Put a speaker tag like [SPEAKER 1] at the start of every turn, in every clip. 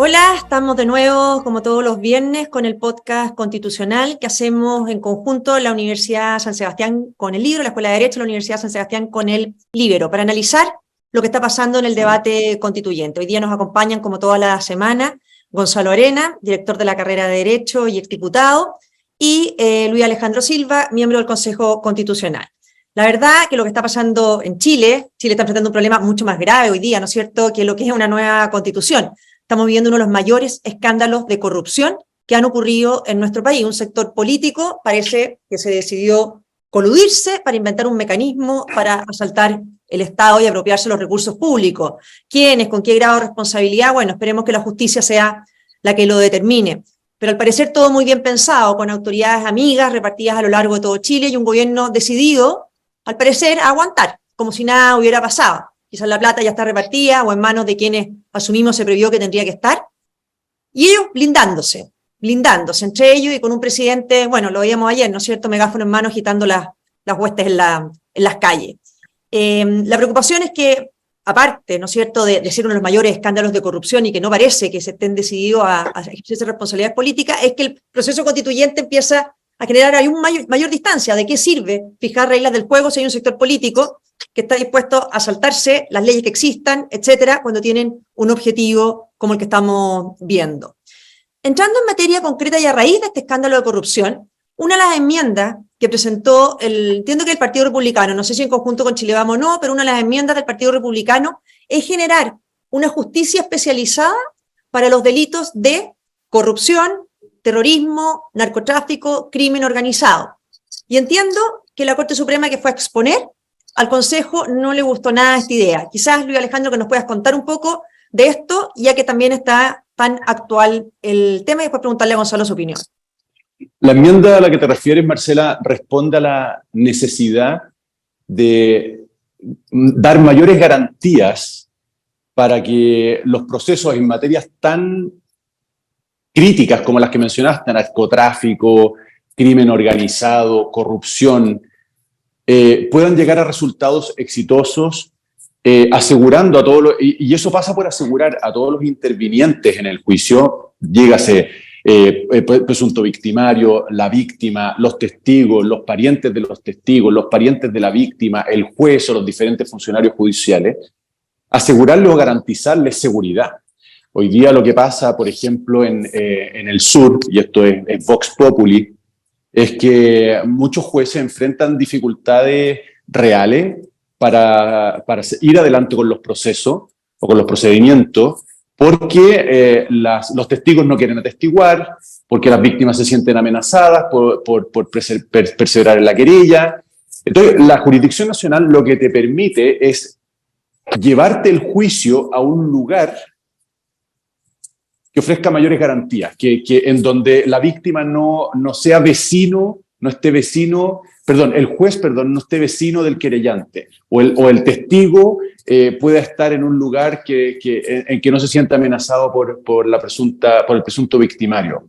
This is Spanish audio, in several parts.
[SPEAKER 1] Hola, estamos de nuevo, como todos los viernes, con el podcast constitucional que hacemos en conjunto la Universidad San Sebastián con el Libro, la Escuela de Derecho, la Universidad San Sebastián con el Libero, para analizar lo que está pasando en el debate constituyente. Hoy día nos acompañan, como toda la semana, Gonzalo Arena, director de la carrera de Derecho y exdiputado, y Luis Alejandro Silva, miembro del Consejo Constitucional. La verdad que lo que está pasando en Chile está enfrentando un problema mucho más grave hoy día, ¿no es cierto?, que lo que es una nueva constitución. Estamos viviendo uno de los mayores escándalos de corrupción que han ocurrido en nuestro país. Un sector político parece que se decidió coludirse para inventar un mecanismo para asaltar el Estado y apropiarse los recursos públicos. ¿Quiénes? ¿Con qué grado de responsabilidad? Bueno, esperemos que la justicia sea la que lo determine. Pero al parecer todo muy bien pensado, con autoridades amigas repartidas a lo largo de todo Chile y un gobierno decidido, al parecer, a aguantar, como si nada hubiera pasado. Quizás la plata ya está repartida o en manos de quienes asumimos se previó que tendría que estar. Y ellos blindándose entre ellos y con un presidente, bueno, lo veíamos ayer, ¿no es cierto?, megáfono en mano agitando las huestes en las calles. La preocupación es que, aparte, ¿no es cierto?, de ser uno de los mayores escándalos de corrupción y que no parece que se estén decididos a ejercer responsabilidades políticas, es que el proceso constituyente empieza a generar ahí mayor distancia. ¿De qué sirve fijar reglas del juego si hay un sector político que está dispuesto a saltarse las leyes que existan, etcétera, cuando tienen un objetivo como el que estamos viendo? Entrando en materia concreta y a raíz de este escándalo de corrupción, una de las enmiendas que presentó, entiendo que el Partido Republicano, no sé si en conjunto con Chile Vamos o no, pero una de las enmiendas del Partido Republicano es generar una justicia especializada para los delitos de corrupción, terrorismo, narcotráfico, crimen organizado. Y entiendo que la Corte Suprema, que fue a exponer al Consejo, no le gustó nada esta idea. Quizás, Luis Alejandro, que nos puedas contar un poco de esto, ya que también está tan actual el tema, y después preguntarle a Gonzalo su opinión.
[SPEAKER 2] La enmienda a la que te refieres, Marcela, responde a la necesidad de dar mayores garantías para que los procesos en materias tan críticas como las que mencionaste, narcotráfico, crimen organizado, corrupción, puedan llegar a resultados exitosos, asegurando a todos los, y eso pasa por asegurar a todos los intervinientes en el juicio, llégase presunto victimario, la víctima, los testigos, los parientes de los testigos, los parientes de la víctima, el juez o los diferentes funcionarios judiciales, asegurarles o garantizarles seguridad. Hoy día lo que pasa, por ejemplo, en el sur, y esto es Vox Populi, es que muchos jueces enfrentan dificultades reales para ir adelante con los procesos o con los procedimientos, porque los testigos no quieren atestiguar, porque las víctimas se sienten amenazadas por perseverar en la querella. Entonces, la jurisdicción nacional lo que te permite es llevarte el juicio a un lugar que ofrezca mayores garantías, que en donde la víctima no sea vecino, no esté vecino, el juez no esté vecino del querellante, o el testigo pueda estar en un lugar en que no se sienta amenazado por el presunto victimario.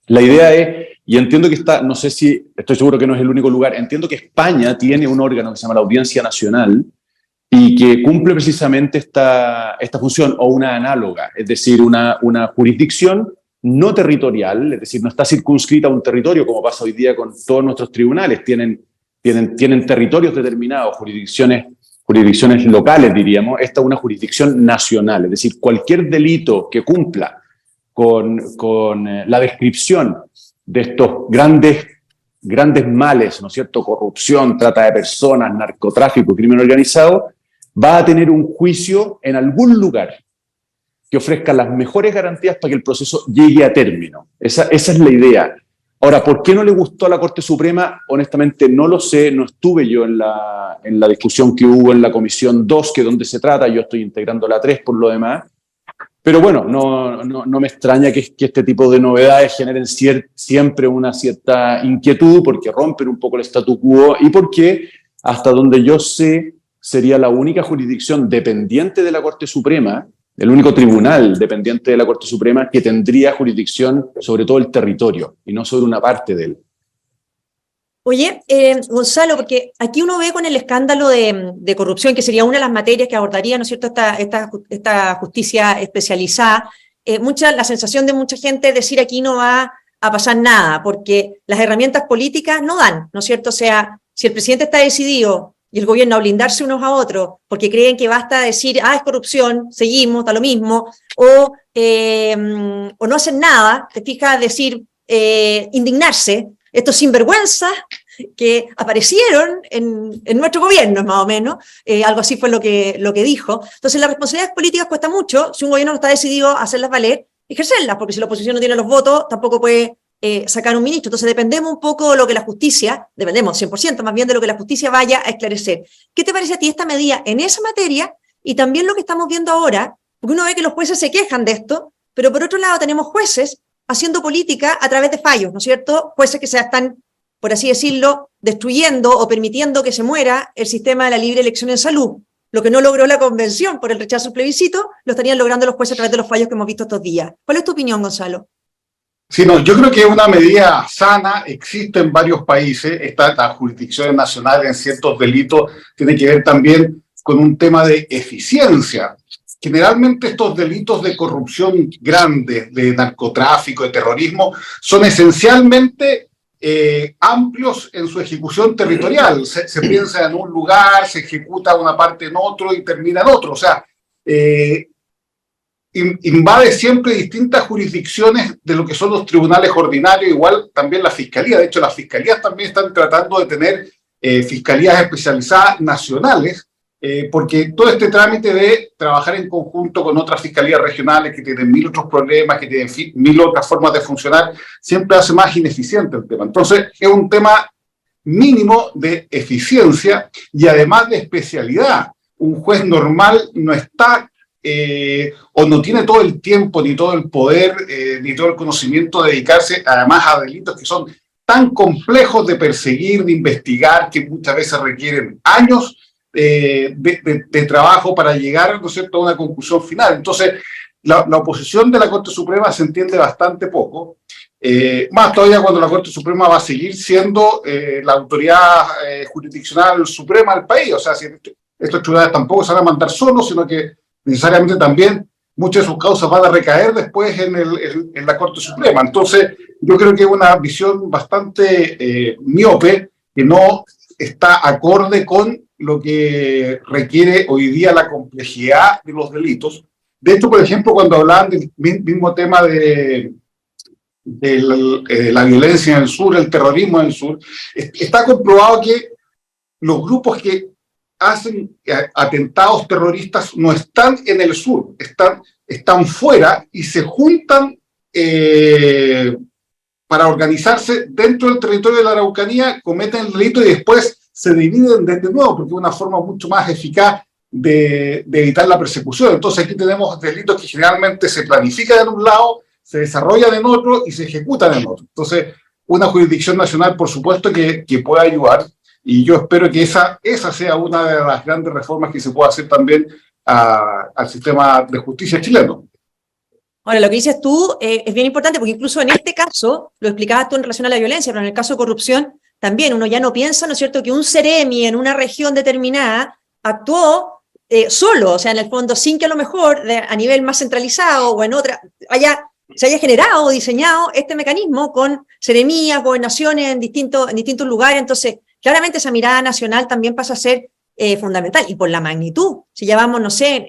[SPEAKER 2] La idea es, y entiendo que no sé si, estoy seguro que no es el único lugar, entiendo que España tiene un órgano que se llama la Audiencia Nacional, y que cumple precisamente esta función, o una análoga, es decir, una jurisdicción no territorial, es decir, no está circunscrita a un territorio, como pasa hoy día con todos nuestros tribunales, tienen territorios determinados, jurisdicciones locales, diríamos. Esta es una jurisdicción nacional, es decir, cualquier delito que cumpla con la descripción de estos grandes males, ¿no es cierto?, corrupción, trata de personas, narcotráfico, crimen organizado, va a tener un juicio en algún lugar que ofrezca las mejores garantías para que el proceso llegue a término. Esa es la idea. Ahora, ¿por qué no le gustó a la Corte Suprema? Honestamente no lo sé, no estuve yo en la discusión que hubo en la Comisión 2, que es donde se trata, yo estoy integrando la 3 por lo demás, pero bueno, no me extraña que este tipo de novedades generen siempre una cierta inquietud, porque rompen un poco el statu quo y porque, hasta donde yo sé, sería la única jurisdicción dependiente de la Corte Suprema, el único tribunal dependiente de la Corte Suprema que tendría jurisdicción sobre todo el territorio y no sobre una parte de él.
[SPEAKER 1] Oye, Gonzalo, porque aquí uno ve con el escándalo de corrupción, que sería una de las materias que abordaría, ¿no es cierto?, esta justicia especializada, la sensación de mucha gente es decir aquí no va a pasar nada, porque las herramientas políticas no dan, ¿no es cierto? O sea, si el presidente está decidido y el gobierno a blindarse unos a otros porque creen que basta decir, es corrupción, seguimos, da lo mismo, o no hacen nada, te fijas, decir, indignarse, estos sinvergüenzas que aparecieron en nuestro gobierno, más o menos, algo así fue lo que dijo. Entonces, las responsabilidades políticas cuesta mucho, si un gobierno no está decidido a hacerlas valer, ejercerlas, porque si la oposición no tiene los votos, tampoco puede sacar un ministro. Entonces, dependemos un poco de lo que la justicia, dependemos 100% más bien de lo que la justicia vaya a esclarecer. ¿Qué te parece a ti esta medida en esa materia y también lo que estamos viendo ahora? Porque uno ve que los jueces se quejan de esto, pero por otro lado tenemos jueces haciendo política a través de fallos, ¿no es cierto? Jueces que se están, por así decirlo, destruyendo o permitiendo que se muera el sistema de la libre elección en salud. Lo que no logró la convención por el rechazo al plebiscito, lo estarían logrando los jueces a través de los fallos que hemos visto estos días. ¿Cuál es tu opinión, Gonzalo?
[SPEAKER 3] Sí, no, yo creo que es una medida sana, existe en varios países, está la jurisdicción nacional en ciertos delitos, tiene que ver también con un tema de eficiencia. Generalmente estos delitos de corrupción grandes, de narcotráfico, de terrorismo, son esencialmente amplios en su ejecución territorial. Se piensa en un lugar, se ejecuta una parte en otro y termina en otro. O sea, invade siempre distintas jurisdicciones de lo que son los tribunales ordinarios, igual también la fiscalía. De hecho, las fiscalías también están tratando de tener fiscalías especializadas nacionales, porque todo este trámite de trabajar en conjunto con otras fiscalías regionales que tienen mil otros problemas, que tienen mil otras formas de funcionar, siempre hace más ineficiente el tema. Entonces, es un tema mínimo de eficiencia y además de especialidad. Un juez normal no está o no tiene todo el tiempo, ni todo el poder, ni todo el conocimiento de dedicarse además a delitos que son tan complejos de perseguir, de investigar, que muchas veces requieren años de trabajo para llegar, ¿no es cierto?, a una conclusión final. Entonces, la oposición de la Corte Suprema se entiende bastante poco, más todavía cuando la Corte Suprema va a seguir siendo la autoridad jurisdiccional suprema del país. O sea, si estos tribunales tampoco se van a mandar solos, sino que necesariamente también muchas de sus causas van a recaer después en la Corte Suprema. Entonces, yo creo que es una visión bastante miope, que no está acorde con lo que requiere hoy día la complejidad de los delitos. De hecho, por ejemplo, cuando hablaban del mismo tema de la violencia en el sur, el terrorismo en el sur, está comprobado que los grupos que hacen atentados terroristas no están en el sur, están fuera y se juntan para organizarse dentro del territorio de la Araucanía, cometen el delito y después se dividen de nuevo, porque es una forma mucho más eficaz de evitar la persecución. Entonces aquí tenemos delitos que generalmente se planifican en un lado, se desarrollan en otro y se ejecutan en otro. Entonces, una jurisdicción nacional, por supuesto, que pueda ayudar, y yo espero que esa sea una de las grandes reformas que se pueda hacer también al sistema de justicia chileno.
[SPEAKER 1] Ahora, lo que dices tú es bien importante, porque incluso en este caso, lo explicabas tú en relación a la violencia, pero en el caso de corrupción, también uno ya no piensa, ¿no es cierto?, que un Seremi en una región determinada actuó solo, o sea, en el fondo, sin que a lo mejor a nivel más centralizado o en otra, se haya generado o diseñado este mecanismo con seremías, gobernaciones en distintos lugares. Entonces, claramente esa mirada nacional también pasa a ser fundamental, y por la magnitud, si ya vamos, no sé,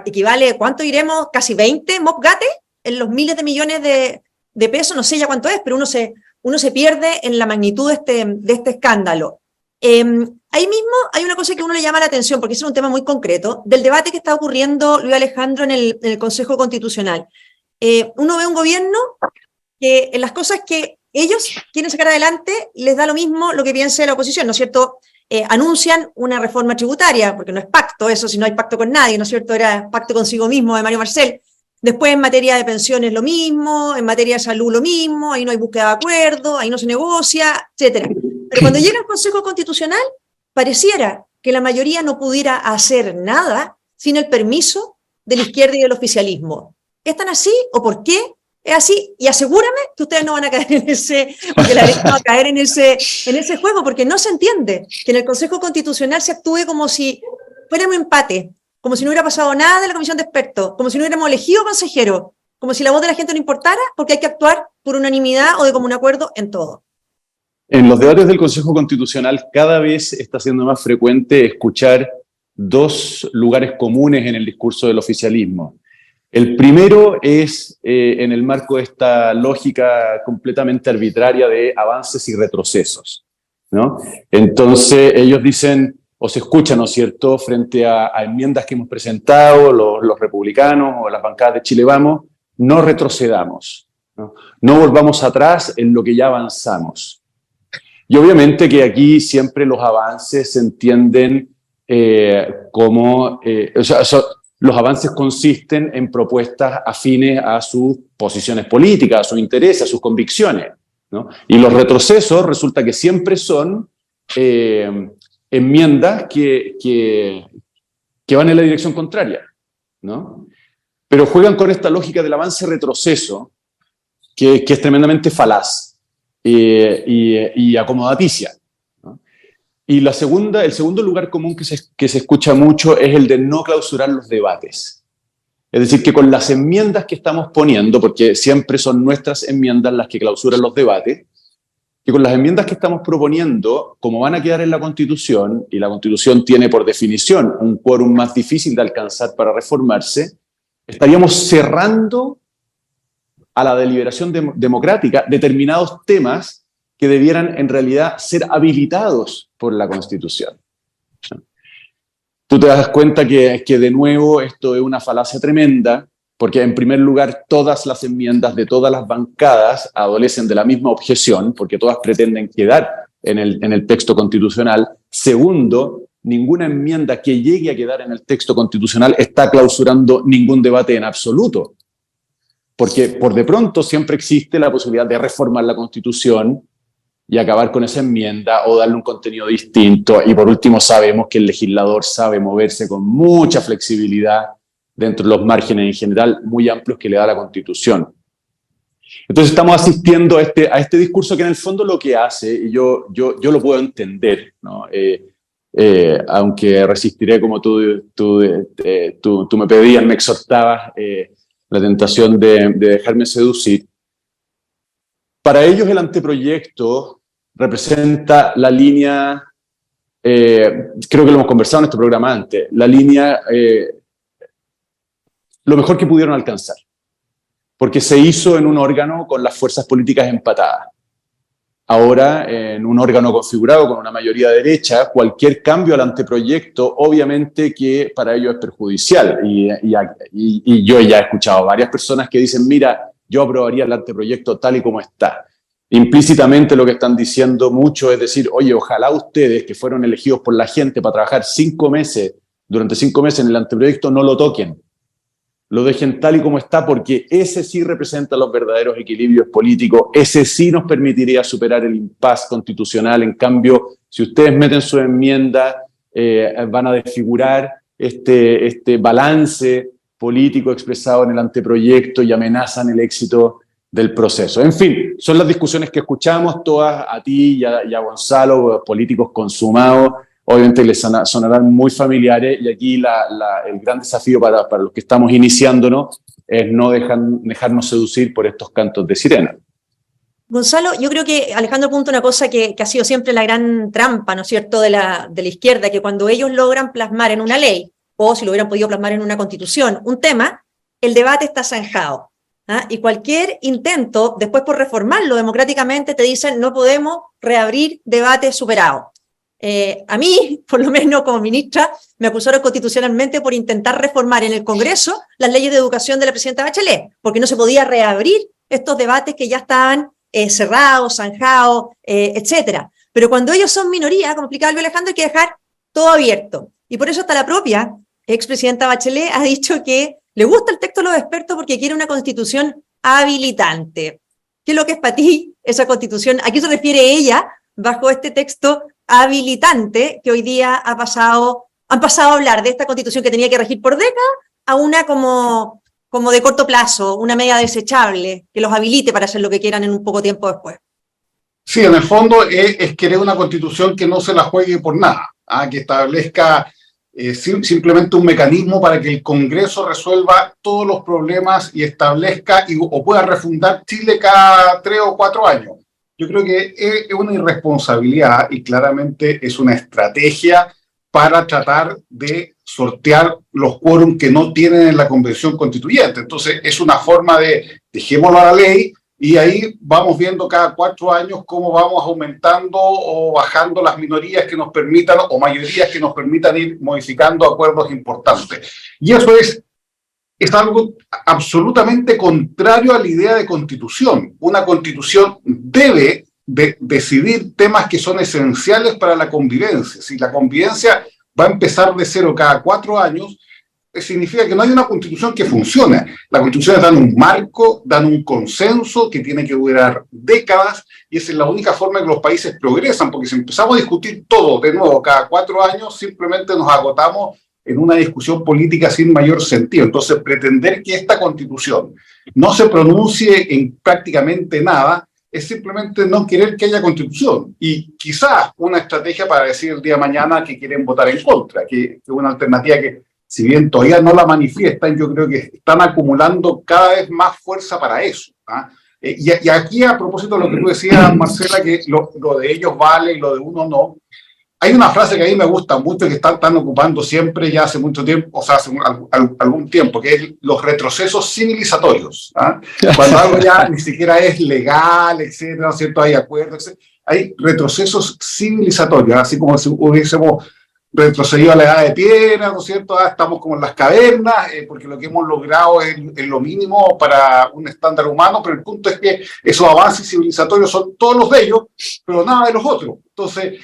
[SPEAKER 1] equivale, ¿cuánto iremos? Casi 20 MOPGATE en los miles de millones de pesos, no sé ya cuánto es, pero uno se pierde en la magnitud de este escándalo. Ahí mismo hay una cosa que a uno le llama la atención, porque es un tema muy concreto, del debate que está ocurriendo, Luis Alejandro, en el Consejo Constitucional. Uno ve un gobierno que en las cosas que ellos quieren sacar adelante les da lo mismo lo que piense la oposición, ¿no es cierto? Anuncian una reforma tributaria, porque no es pacto eso, si no hay pacto con nadie, ¿no es cierto? Era pacto consigo mismo de Mario Marcel. Después en materia de pensiones lo mismo, en materia de salud lo mismo, ahí no hay búsqueda de acuerdo, ahí no se negocia, etcétera. Pero cuando llega el Consejo Constitucional, pareciera que la mayoría no pudiera hacer nada sin el permiso de la izquierda y del oficialismo. ¿Es tan así o por qué es así? Y asegúrame que ustedes no van a caer en ese, porque la derecha va a caer en ese juego, porque no se entiende que en el Consejo Constitucional se actúe como si fuera un empate, como si no hubiera pasado nada de la comisión de expertos, como si no hubiéramos elegido consejero. como si la voz de la gente no importara, porque hay que actuar por unanimidad o de común acuerdo en todo.
[SPEAKER 2] En los debates del Consejo Constitucional cada vez está siendo más frecuente escuchar dos lugares comunes en el discurso del oficialismo. El primero es en el marco de esta lógica completamente arbitraria de avances y retrocesos, ¿no? Entonces ellos dicen, o se escuchan, ¿no es cierto?, frente a enmiendas que hemos presentado los republicanos o las bancadas de Chile Vamos, no retrocedamos, ¿no? No volvamos atrás en lo que ya avanzamos. Y obviamente que aquí siempre los avances se entienden como, los avances consisten en propuestas afines a sus posiciones políticas, a sus intereses, a sus convicciones, ¿no? Y los retrocesos resulta que siempre son enmiendas que van en la dirección contraria, ¿no? Pero juegan con esta lógica del avance-retroceso que es tremendamente falaz y acomodaticia, ¿no? Y el segundo lugar común que se escucha mucho es el de no clausurar los debates. Es decir, que con las enmiendas que estamos poniendo, porque siempre son nuestras enmiendas las que clausuran los debates, que con las enmiendas que estamos proponiendo, como van a quedar en la Constitución, y la Constitución tiene por definición un quórum más difícil de alcanzar para reformarse, estaríamos cerrando a la deliberación democrática determinados temas que debieran en realidad ser habilitados por la Constitución. Tú te das cuenta que de nuevo esto es una falacia tremenda, porque en primer lugar todas las enmiendas de todas las bancadas adolecen de la misma objeción, porque todas pretenden quedar en el texto constitucional. Segundo, ninguna enmienda que llegue a quedar en el texto constitucional está clausurando ningún debate en absoluto, porque por de pronto siempre existe la posibilidad de reformar la Constitución y acabar con esa enmienda o darle un contenido distinto. Y por último sabemos que el legislador sabe moverse con mucha flexibilidad dentro de los márgenes en general muy amplios que le da la Constitución. Entonces estamos asistiendo a este discurso que en el fondo lo que hace, y yo lo puedo entender, ¿no? Aunque resistiré, como tú me pedías, me exhortabas, la tentación de dejarme seducir. Para ellos el anteproyecto representa la línea, creo que lo hemos conversado en este programa antes, la línea, lo mejor que pudieron alcanzar, porque se hizo en un órgano con las fuerzas políticas empatadas. Ahora, en un órgano configurado con una mayoría derecha, cualquier cambio al anteproyecto, obviamente que para ellos es perjudicial. Y yo ya he escuchado a varias personas que dicen, mira, yo aprobaría el anteproyecto tal y como está. Implícitamente lo que están diciendo mucho es decir, oye, ojalá ustedes que fueron elegidos por la gente para trabajar durante 5 meses en el anteproyecto, no lo toquen. Lo dejen tal y como está, porque ese sí representa los verdaderos equilibrios políticos, ese sí nos permitiría superar el impasse constitucional. En cambio, si ustedes meten su enmienda, van a desfigurar este balance político expresado en el anteproyecto y amenazan el éxito del proceso. En fin, son las discusiones que escuchamos todas a ti y a Gonzalo, políticos consumados. Obviamente les sonarán muy familiares, y aquí el gran desafío para los que estamos iniciándonos es no dejarnos seducir por estos cantos de sirena.
[SPEAKER 1] Gonzalo, yo creo que Alejandro apunta una cosa que ha sido siempre la gran trampa, ¿no es cierto?, de la izquierda, que cuando ellos logran plasmar en una ley, o si lo hubieran podido plasmar en una constitución, un tema, el debate está zanjado, ¿ah? Y cualquier intento, después por reformarlo democráticamente, te dicen no podemos reabrir debate superado. A mí, por lo menos como ministra, me acusaron constitucionalmente por intentar reformar en el Congreso las leyes de educación de la presidenta Bachelet, porque no se podía reabrir estos debates que ya estaban cerrados, zanjados, etcétera. Pero cuando ellos son minoría, como explicaba Alejandro, hay que dejar todo abierto. Y por eso hasta la propia expresidenta Bachelet ha dicho que le gusta el texto de los expertos porque quiere una constitución habilitante. ¿Qué es lo que es para ti esa constitución? ¿A qué se refiere ella bajo este texto habilitante que hoy día han pasado a hablar de esta constitución que tenía que regir por décadas a una como de corto plazo, una media desechable que los habilite para hacer lo que quieran en un poco tiempo después?
[SPEAKER 3] Sí, en el fondo es querer una constitución que no se la juegue por nada, que establezca simplemente un mecanismo para que el Congreso resuelva todos los problemas y establezca o pueda refundar Chile cada 3 o 4 años. Yo creo que es una irresponsabilidad y claramente es una estrategia para tratar de sortear los quórum que no tienen en la Convención Constituyente. Entonces, es una forma de dejémoslo a la ley y ahí vamos viendo cada 4 años cómo vamos aumentando o bajando las minorías que nos permitan, o mayorías que nos permitan ir modificando acuerdos importantes. Y eso es algo absolutamente contrario a la idea de constitución. Una constitución debe decidir temas que son esenciales para la convivencia. Si la convivencia va a empezar de cero cada 4 años, significa que no hay una constitución que funcione. Las constituciones dan un marco, dan un consenso que tiene que durar décadas, y esa es la única forma en que los países progresan, porque si empezamos a discutir todo de nuevo cada 4 años, simplemente nos agotamos en una discusión política sin mayor sentido. Entonces, pretender que esta constitución no se pronuncie en prácticamente nada es simplemente no querer que haya constitución. Y quizás una estrategia para decir el día de mañana que quieren votar en contra, que es una alternativa que, si bien todavía no la manifiestan, yo creo que están acumulando cada vez más fuerza para eso. Y aquí, a propósito de lo que tú decías, Marcela, que lo de ellos vale y lo de uno no, hay una frase que a mí me gusta mucho, que están ocupando siempre ya hace mucho tiempo, o sea, hace algún tiempo, que es los retrocesos civilizatorios. Cuando algo ya ni siquiera es legal, etcétera, ¿no es cierto? Hay acuerdos, etcétera. Hay retrocesos civilizatorios, así como si hubiésemos retrocedido a la edad de piedra, ¿no es cierto? Estamos como en las cavernas, porque lo que hemos logrado es lo mínimo para un estándar humano, pero el punto es que esos avances civilizatorios son todos los de ellos, pero nada de los otros. Entonces,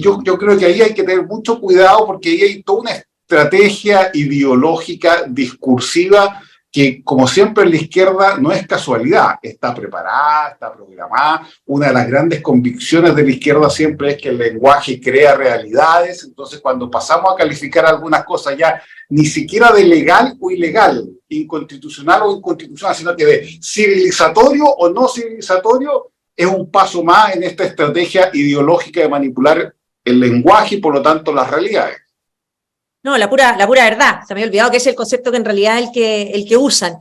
[SPEAKER 3] yo creo que ahí hay que tener mucho cuidado, porque ahí hay toda una estrategia ideológica, discursiva, que, como siempre en la izquierda, no es casualidad, está preparada, está programada. Una de las grandes convicciones de la izquierda siempre es que el lenguaje crea realidades. Entonces, cuando pasamos a calificar algunas cosas ya ni siquiera de legal o ilegal, inconstitucional o inconstitucional, sino que de civilizatorio o no civilizatorio, es un paso más en esta estrategia ideológica de manipular el lenguaje y, por lo tanto, las realidades.
[SPEAKER 1] No, la pura verdad. Se me había olvidado que es el concepto que en realidad es el que usan.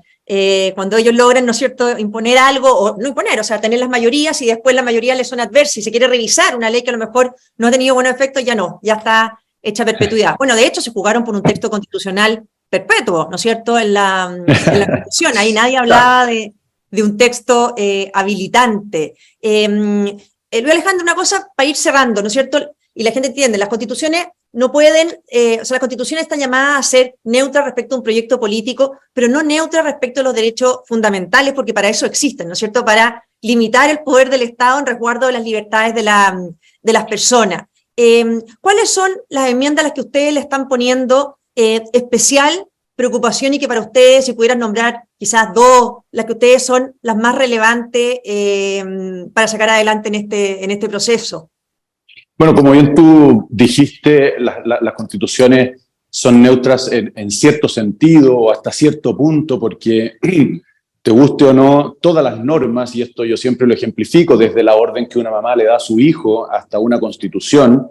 [SPEAKER 1] Cuando ellos logran, ¿no es cierto?, imponer algo, o no imponer, o sea, tener las mayorías y después las mayorías les son adversas y se quiere revisar una ley que a lo mejor no ha tenido buenos efectos, ya está hecha a perpetuidad. Bueno, de hecho, se jugaron por un texto constitucional perpetuo, ¿no es cierto?, en la Constitución. Ahí nadie hablaba de un texto habilitante. Luis Alejandro, una cosa para ir cerrando, ¿no es cierto?, y la gente entiende, las constituciones no pueden, o sea, las constituciones están llamadas a ser neutras respecto a un proyecto político, pero no neutras respecto a los derechos fundamentales, porque para eso existen, ¿no es cierto?, para limitar el poder del Estado en resguardo de las libertades de las personas. ¿Cuáles son las enmiendas a las que ustedes le están poniendo especial preocupación y que para ustedes, si pudieran nombrar quizás 2, las que ustedes son las más relevantes para sacar adelante en este proceso?
[SPEAKER 2] Bueno, como bien tú dijiste, las constituciones son neutras en cierto sentido o hasta cierto punto, porque te guste o no, todas las normas, y esto yo siempre lo ejemplifico, desde la orden que una mamá le da a su hijo hasta una constitución,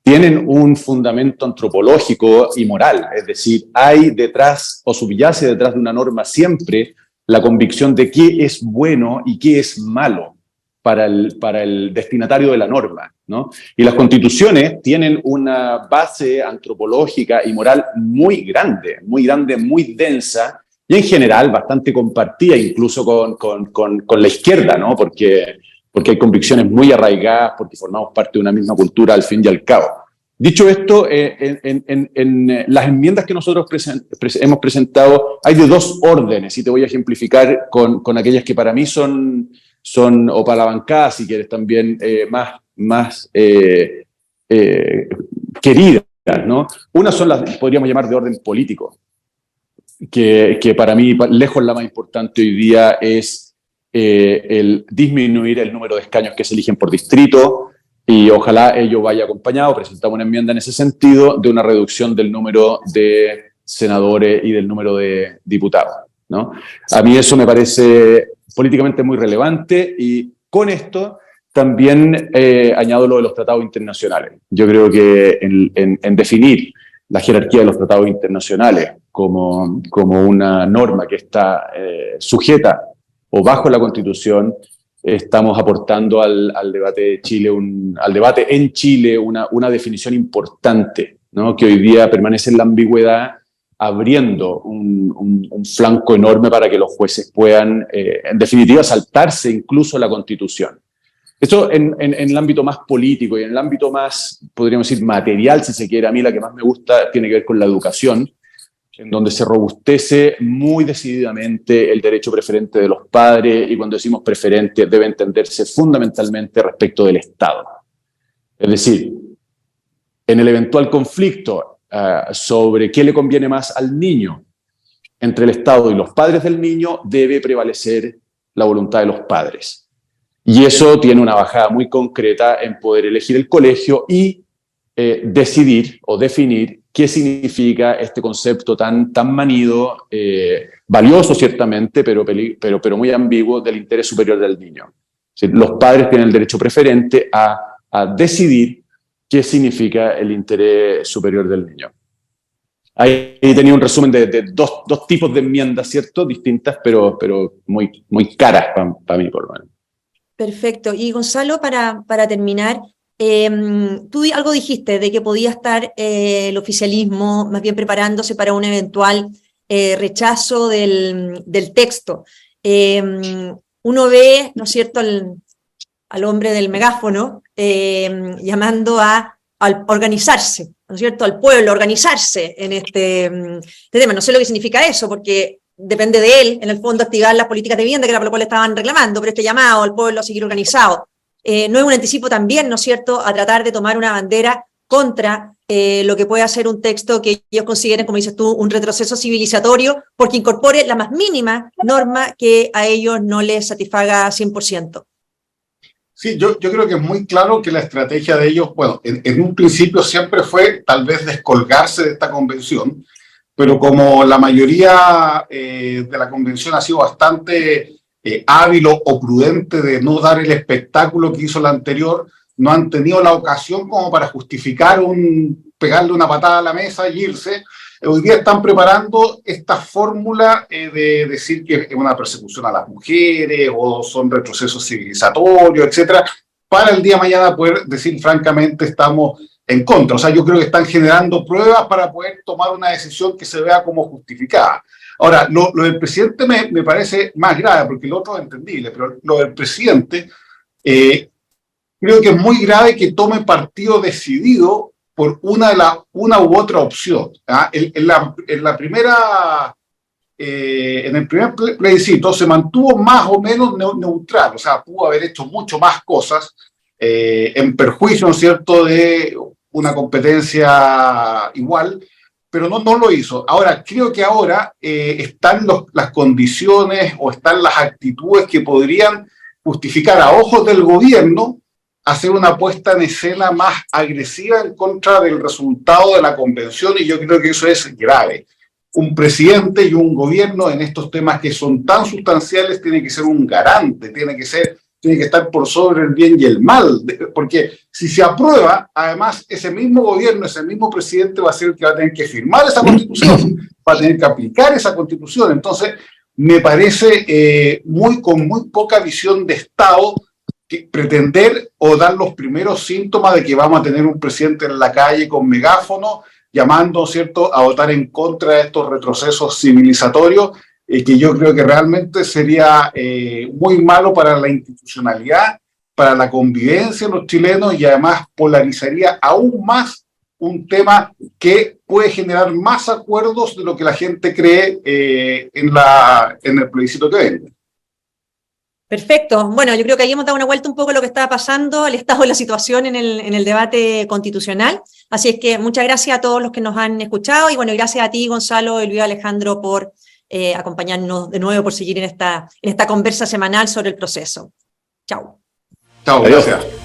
[SPEAKER 2] tienen un fundamento antropológico y moral. Es decir, hay detrás o subyace detrás de una norma siempre la convicción de qué es bueno y qué es malo para el destinatario de la norma, ¿no? Y las constituciones tienen una base antropológica y moral muy grande, muy densa, y en general bastante compartida incluso con la izquierda, ¿no? Porque hay convicciones muy arraigadas, porque formamos parte de una misma cultura al fin y al cabo. Dicho esto, en las enmiendas que nosotros hemos presentado hay de 2 órdenes, y te voy a ejemplificar con aquellas que para mí son o para la bancada, si quieres, también más queridas, ¿no? Una son las, podríamos llamar, de orden político, que para mí, lejos la más importante hoy día es el disminuir el número de escaños que se eligen por distrito, y ojalá ello vaya acompañado, presentamos una enmienda en ese sentido, de una reducción del número de senadores y del número de diputados, ¿no? A mí eso me parece políticamente muy relevante, y con esto también añado lo de los tratados internacionales. Yo creo que en definir la jerarquía de los tratados internacionales como una norma que está sujeta o bajo la Constitución, estamos aportando al debate de Chile, al debate en Chile una definición importante, ¿no? Que hoy día permanece en la ambigüedad, abriendo un flanco enorme para que los jueces puedan, en definitiva, saltarse incluso la Constitución. Esto en el ámbito más político y en el ámbito más, podríamos decir, material, si se quiere. A mí la que más me gusta tiene que ver con la educación, en donde se robustece muy decididamente el derecho preferente de los padres, y cuando decimos preferente debe entenderse fundamentalmente respecto del Estado. Es decir, en el eventual conflicto sobre qué le conviene más al niño entre el Estado y los padres del niño, debe prevalecer la voluntad de los padres. Y eso tiene una bajada muy concreta en poder elegir el colegio y decidir o definir qué significa este concepto tan manido, valioso ciertamente, pero muy ambiguo, del interés superior del niño. Es decir, los padres tienen el derecho preferente a decidir qué significa el interés superior del niño. Ahí tenía un resumen de dos tipos de enmiendas, ¿cierto? Distintas, pero muy caras para mí, por lo menos.
[SPEAKER 1] Perfecto. Y Gonzalo, para terminar, tú algo dijiste de que podía estar el oficialismo más bien preparándose para un eventual rechazo del texto. Uno ve, ¿no es cierto?, al hombre del megáfono llamando a organizarse, ¿no es cierto?, al pueblo a organizarse en este tema. No sé lo que significa eso, porque depende de él, en el fondo, activar las políticas de vivienda, que era por lo cual estaban reclamando, pero este llamado al pueblo a seguir organizado no es un anticipo también, ¿no es cierto?, a tratar de tomar una bandera contra lo que puede hacer un texto que ellos consideren, como dices tú, un retroceso civilizatorio, porque incorpore la más mínima norma que a ellos no les satisfaga 100%.
[SPEAKER 3] Sí, yo creo que es muy claro que la estrategia de ellos, bueno, en un principio siempre fue tal vez descolgarse de esta convención, pero como la mayoría de la convención ha sido bastante hábil o prudente de no dar el espectáculo que hizo la anterior, no han tenido la ocasión como para justificar pegarle una patada a la mesa y irse. Hoy día están preparando esta fórmula de decir que es una persecución a las mujeres o son retrocesos civilizatorios, etcétera, para el día de mañana poder decir francamente estamos en contra. O sea, yo creo que están generando pruebas para poder tomar una decisión que se vea como justificada. Ahora, lo del presidente me parece más grave, porque lo otro es entendible, pero lo del presidente creo que es muy grave que tome partido decidido por una u otra opción. ¿Ah? En el primer plebiscito se mantuvo más o menos neutral, o sea, pudo haber hecho mucho más cosas en perjuicio, ¿no es cierto?, de una competencia igual, pero no lo hizo. Ahora, creo que ahora están las condiciones o están las actitudes que podrían justificar a ojos del gobierno hacer una puesta en escena más agresiva en contra del resultado de la convención, y yo creo que eso es grave. Un presidente y un gobierno en estos temas que son tan sustanciales tiene que ser un garante, tiene que estar por sobre el bien y el mal, porque si se aprueba, además ese mismo gobierno, ese mismo presidente va a ser el que va a tener que firmar esa constitución, va a tener que aplicar esa constitución. Entonces, me parece con muy poca visión de Estado pretender o dar los primeros síntomas de que vamos a tener un presidente en la calle con megáfono llamando, ¿cierto?, a votar en contra de estos retrocesos civilizatorios, que yo creo que realmente sería muy malo para la institucionalidad, para la convivencia de los chilenos, y además polarizaría aún más un tema que puede generar más acuerdos de lo que la gente cree en el plebiscito que viene.
[SPEAKER 1] Perfecto. Bueno, yo creo que ahí hemos dado una vuelta un poco a lo que estaba pasando, el estado de la situación en el debate constitucional. Así es que muchas gracias a todos los que nos han escuchado, y bueno, gracias a ti, Gonzalo, Elvira, Alejandro, por acompañarnos de nuevo, por seguir en esta conversa semanal sobre el proceso. Chao.
[SPEAKER 3] Chao, gracias.